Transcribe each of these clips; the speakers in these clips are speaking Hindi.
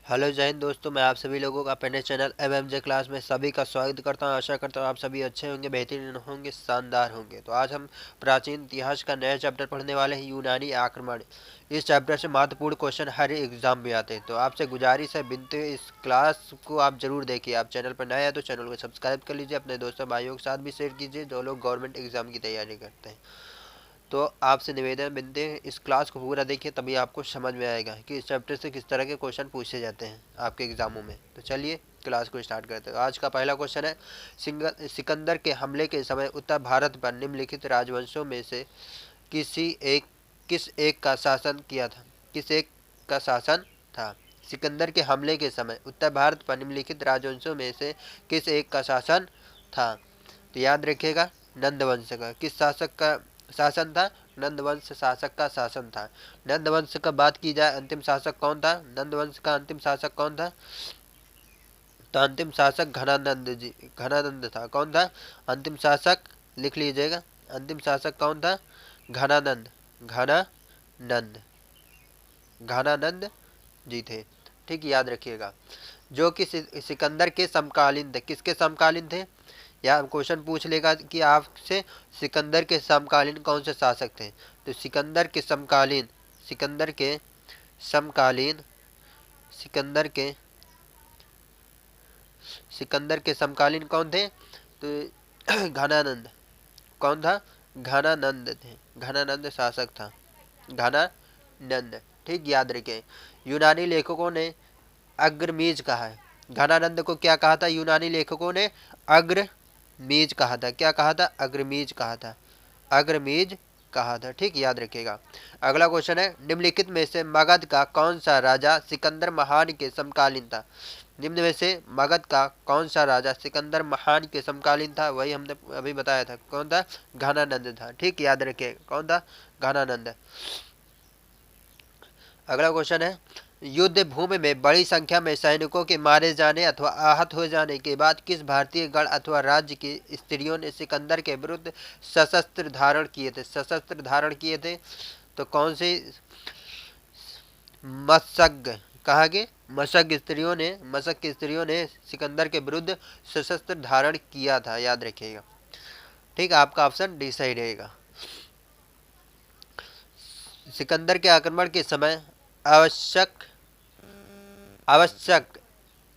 हेलो जय हिंद दोस्तों, मैं आप सभी लोगों का अपने चैनल एमएमजे क्लास में सभी का स्वागत करता हूं। आशा करता हूं आप सभी अच्छे होंगे, बेहतरीन होंगे, शानदार होंगे। तो आज हम प्राचीन इतिहास का नया चैप्टर पढ़ने वाले हैं, यूनानी आक्रमण। इस चैप्टर से महत्वपूर्ण क्वेश्चन हर एग्जाम में आते हैं। तो आपसे गुजारिश है, विनती है, इस क्लास को आप जरूर देखिए। आप चैनल पर नए हैं तो चैनल को सब्सक्राइब कर लीजिए, अपने दोस्तों भाइयों के साथ भी शेयर कीजिए जो लोग गवर्नमेंट एग्जाम की तैयारी करते हैं। तो आपसे निवेदन विनती है, इस क्लास को पूरा देखिए, तभी आपको समझ में आएगा कि इस चैप्टर से किस तरह के क्वेश्चन पूछे जाते हैं आपके एग्जामों में। तो चलिए क्लास को स्टार्ट करते हैं। आज का पहला क्वेश्चन है, सिकंदर के हमले के समय उत्तर भारत पर निम्नलिखित राजवंशों में से किसी एक किस एक का शासन किया था? किस एक का शासन था? सिकंदर के हमले के समय उत्तर भारत पर निम्नलिखित राजवंशों में से किस एक का शासन था? तो याद रखिएगा, नंद वंश का। किस शासक का शासन था? नंद वंश शासक का शासन था। नंद वंश का बात की जाए, अंतिम शासक कौन था? नंद वंश का अंतिम शासक कौन था? तो अंतिम शासक घनानंद जी, घनानंद था। कौन था अंतिम शासक? लिख लीजिएगा, अंतिम शासक कौन था? घनानंद। घनानंद, घनानंद जी थे। ठीक, याद रखिएगा। जो कि सिकंदर के समकालीन थे। किसके समकालीन थे? या क्वेश्चन पूछ लेगा कि आपसे सिकंदर के समकालीन कौन से शासक थे। तो सिकंदर के समकालीन, सिकंदर के समकालीन, सिकंदर के सिकंदर के समकालीन कौन थे? तो घनानंद। कौन था? घनानंद थे। घनानंद शासक था, घनानंद। ठीक, याद रखें। यूनानी लेखकों ने अग्रमीज कहा है। घनानंद को क्या कहा था यूनानी लेखकों ने? अग्रमीज कहा था। क्या कहा था? अग्रमीज कहा था। अग्रमीज कहा था। ठीक, याद रखिएगा। अगला क्वेश्चन है, निम्नलिखित में से मगध का कौन सा राजा सिकंदर महान के समकालीन था? निम्न में से मगध का कौन सा राजा सिकंदर महान के समकालीन था? वही हमने अभी बताया था। कौन था? घनानंद था। ठीक, याद रखिए, कौन था? घनानंद। अगला क्वेश्चन है, युद्ध भूमि में बड़ी संख्या में सैनिकों के मारे जाने अथवा आहत हो जाने के बाद किस भारतीय गण अथवा राज्य की स्त्रियों ने सिकंदर के विरुद्ध सशस्त्र धारण किए थे? सशस्त्र धारण किए थे। तो कौन सी? मशग। कहा कि मशग स्त्रियों ने, मशक की स्त्रियों ने सिकंदर के विरुद्ध सशस्त्र धारण किया था। याद रखिएगा। ठीक, आपका ऑप्शन डी सही रहेगा। सिकंदर के आक्रमण के समय आवश्यक आवश्यक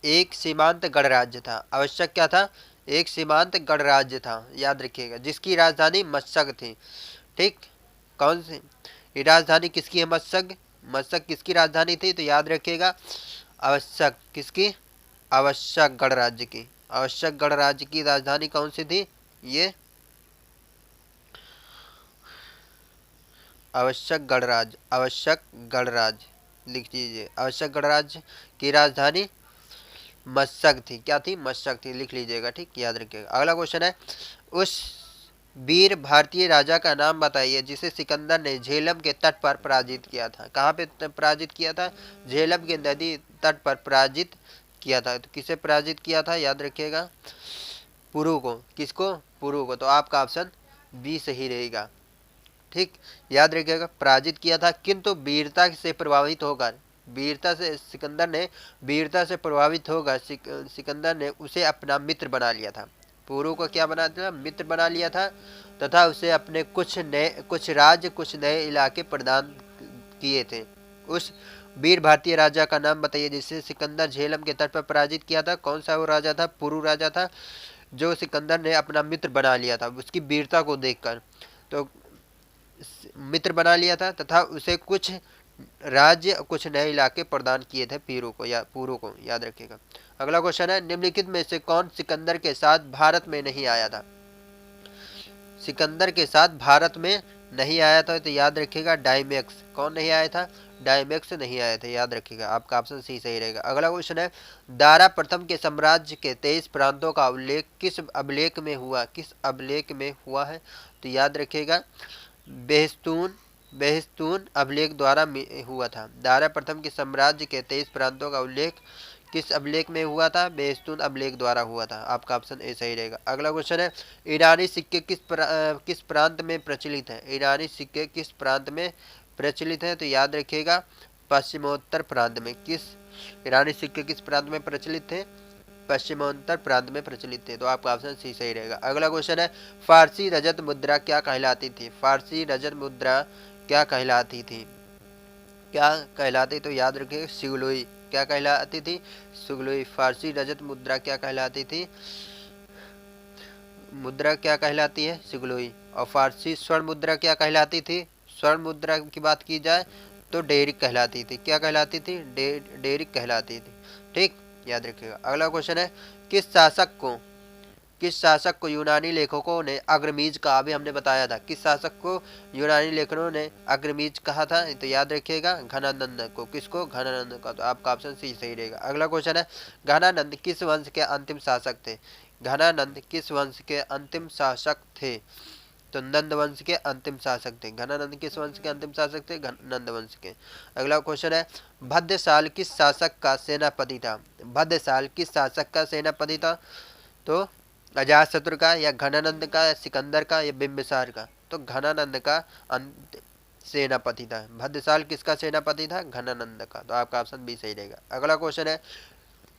एक सीमांत गणराज्य था। आवश्यक क्या था? एक सीमांत गणराज्य था। याद रखिएगा, जिसकी राजधानी मशक थी। ठीक, कौन सी? ये राजधानी किसकी है? मशक। मशक किसकी राजधानी थी? तो याद रखिएगा, आवश्यक किसकी? आवश्यक गणराज्य की। आवश्यक गणराज्य की राजधानी कौन सी थी? ये आवश्यक गणराज्य, आवश्यक गणराज्य लिख लीजिए। आवश्यक गणराज्य की राजधानी मशक थी। क्या थी? मशक थी। लिख लीजिएगा। ठीक, याद रखिएगा। अगला क्वेश्चन है, उस वीर भारतीय राजा का नाम बताइए जिसे सिकंदर ने झेलम के तट पर पराजित किया था। कहाँ पे पराजित किया था? झेलम के नदी तट पर पराजित किया था। तो किसे पराजित किया था? याद रखिएगा, पुरु को। किसको? पुरु को। तो आपका ऑप्शन बी सही रहेगा। ठीक, याद रखिएगा, पराजित किया था, किंतु वीरता से प्रभावित होकर, वीरता से सिकंदर ने, वीरता से प्रभावित होकर सिकंदर ने उसे अपना मित्र बना लिया था। पुरु को क्या बना दिया? मित्र बना लिया था, तथा उसे अपने कुछ राज्य, कुछ नए इलाके प्रदान किए थे। उस वीर भारतीय राजा का नाम बताइए जिसे सिकंदर झेलम के तट पर पराजित किया था। कौन सा वो राजा था? पुरु राजा था, जो सिकंदर ने अपना मित्र बना लिया था उसकी वीरता को देखकर। तो मित्र बना लिया था तथा उसे कुछ राज्य, कुछ नए इलाके प्रदान किए थे पीरू को या पूरू को। याद रखिएगा। अगला क्वेश्चन है, निम्नलिखित में से कौन सिकंदर के साथ भारत में नहीं आया था? सिकंदर के साथ भारत में नहीं आया था। तो याद रखिएगा, डायमेक्स। कौन नहीं आया था? डायमेक्स नहीं आए थे। याद रखिएगा, आपका ऑप्शन सी सही रहेगा। अगला क्वेश्चन है, दारा प्रथम के साम्राज्य के 23 प्रांतों का उल्लेख किस अभिलेख में हुआ? किस अभिलेख में हुआ है? तो याद रखिएगा, बेहस्तून, बेहस्तून अभिलेख द्वारा हुआ था। दारा प्रथम के साम्राज्य के 23 प्रांतों का उल्लेख किस अभिलेख में हुआ था? बेहस्तून अभिलेख द्वारा हुआ था। आपका ऑप्शन ए सही रहेगा। अगला क्वेश्चन है, ईरानी सिक्के किस प्रांत में प्रचलित है? ईरानी सिक्के किस प्रांत में प्रचलित है? तो याद रखिएगा, पश्चिमोत्तर प्रांत में। किस ईरानी सिक्के किस प्रांत में प्रचलित थे? पश्चिमोत्तर प्रांत में प्रचलित थे। तो आपका ऑप्शन सी सही रहेगा। अगला क्वेश्चन है, फारसी रजत मुद्रा क्या कहलाती थी? फारसी रजत मुद्रा क्या कहलाती थी? क्या कहलाती? तो याद रखिए सिगलोई। क्या कहलाती थी? सिगलोई। फारसी रजत मुद्रा क्या कहलाती थी? मुद्रा क्या कहलाती है? सिगलोई। और फारसी स्वर्ण मुद्रा क्या कहलाती थी? स्वर्ण मुद्रा की बात की जाए तो डेरिक कहलाती थी। क्या कहलाती थी? डेरिक कहलाती थी। ठीक, याद रखिएगा। अगला क्वेश्चन है, किस शासक को यूनानी लेखकों ने अग्रमीज कहा? अभी हमने बताया था किस शासक को यूनानी लेखकों ने अग्रमीज कहा था। तो याद रखिएगा घनानंद को। किसको? घनानंद का। तो आपका ऑप्शन सी सही रहेगा। अगला क्वेश्चन है, घनानंद किस वंश के अंतिम शासक थे? घनानंद किस वंश के अंतिम शासक थे? तो नंद वंश के अंतिम शासक थे। घनानंद किस वंश के अंतिम शासक थे? नंद वंश के। अगला क्वेश्चन है, भद्रशाल किस शासक का सेनापति था? भद्रशाल किस शासक का सेनापति था? तो अजातशत्रु का, या घनानंद का, या सिकंदर का, या बिंबिसार का? तो घनानंद का सेनापति था। भद्रशाल किसका सेनापति था? घनानंद का। तो आपका ऑप्शन बी सही रहेगा। अगला क्वेश्चन है,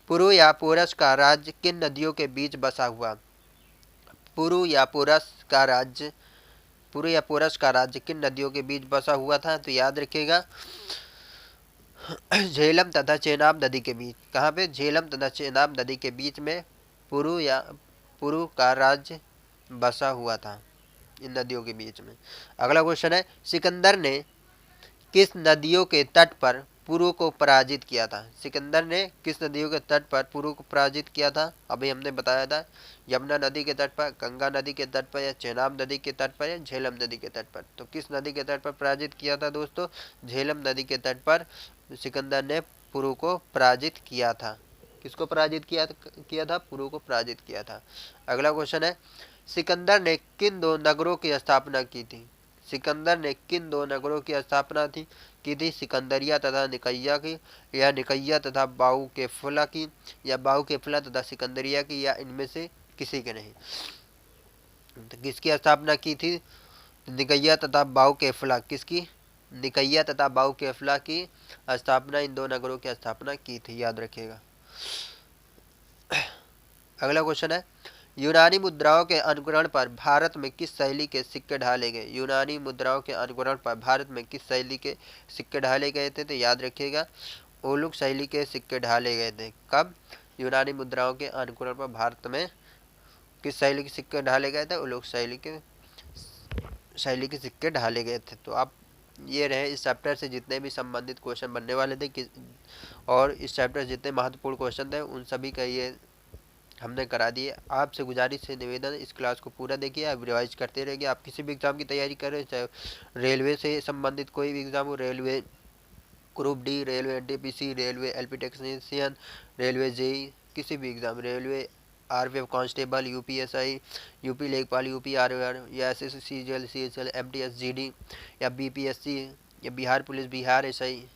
पुरु या पोरस का राज्य किन नदियों के बीच बसा हुआ? पुरु या पोरस का राज्य, पुरु या पोरस का राज्य किन नदियों के बीच बसा हुआ था? तो याद रखिएगा झेलम तथा चेनाब नदी के बीच। कहाँ पे? झेलम तथा चेनाब नदी के बीच में पुरु का राज्य बसा हुआ था, इन नदियों के बीच में। अगला क्वेश्चन है, सिकंदर ने किस नदियों के तट पर पुरु को पराजित किया था? सिकंदर ने किस नदियों के तट पर पुरु को पराजित किया था? अभी हमने बताया था यमुना नदी के तट पर, गंगा नदी के तट पर, या चेनाब नदी के तट पर, या झेलम नदी के तट पर। तो किस नदी के तट पर पराजित किया था दोस्तों? झेलम नदी के तट पर सिकंदर ने पुरु को पराजित किया था। किसको पराजित किया था? पुरु को पराजित किया था। अगला क्वेश्चन है, सिकंदर ने किन दो नगरों की स्थापना की थी? सिकंदर ने किन दो नगरों की स्थापना की थी? सिकंदरिया तथा निकैया की, या निकैया तथा बाऊ केफला की, या बाऊ केफला तथा सिकंदरिया की, या इनमें से किसी के नहीं? तो किसकी स्थापना की थी? निकैया तथा बाऊ केफला। किसकी? निकैया तथा बाऊ केफला की स्थापना, इन दो नगरों की स्थापना की थी। याद रखिएगा। अगला क्वेश्चन है, यूनानी मुद्राओं के अनुकरण पर भारत में किस शैली के सिक्के ढाले गए? यूनानी मुद्राओं के अनुकरण पर भारत में किस शैली के सिक्के ढाले गए थे? तो याद रखिएगा ओलुक शैली के सिक्के ढाले गए थे। कब? यूनानी मुद्राओं के अनुकरण पर भारत में किस शैली के सिक्के ढाले गए थे? ओलुक शैली के सिक्के ढाले गए थे। तो आप ये रहे इस चैप्टर से जितने भी संबंधित क्वेश्चन बनने वाले थे और इस चैप्टर से जितने महत्वपूर्ण क्वेश्चन थे उन सभी का ये हमने करा दिए। आपसे गुजारिश से निवेदन, इस क्लास को पूरा देखिए, आप रिवाइज करते रहिए। आप किसी भी एग्ज़ाम की तैयारी कर रहे हैं, चाहे रेलवे से संबंधित कोई भी एग्ज़ाम हो, railway group D, railway NTPC, railway LP technician, railway JE, किसी भी exam, railway RPF constable, UPSI, UP लेखपाल, यूपी आरआर, या SSC, CGL, CHL, MTS, GD, या बीपीएससी, या बिहार पुलिस, बिहार एसआई,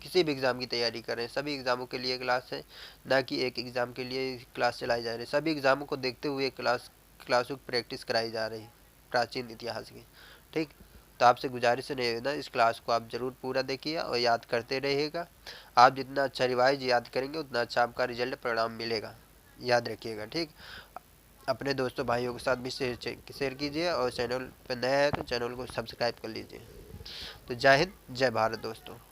किसी भी एग्ज़ाम की तैयारी कर रहे हैं, सभी एग्ज़ामों के लिए क्लास है, ना कि एक एग्ज़ाम के लिए क्लास चलाई जा रही है। सभी एग्ज़ामों को देखते हुए क्लासों की प्रैक्टिस कराई जा रही है प्राचीन इतिहास की। ठीक, तो आपसे गुजारिश है इस क्लास को आप ज़रूर पूरा देखिए और याद करते रहिएगा। आप जितना अच्छा रिवाइज याद करेंगे उतना अच्छा आपका रिजल्ट परिणाम मिलेगा। याद रखिएगा। ठीक, अपने दोस्तों भाइयों के साथ भी शेयर कीजिए, और चैनल पर नया है तो चैनल को सब्सक्राइब कर लीजिए। तो जय हिंद, जय भारत दोस्तों।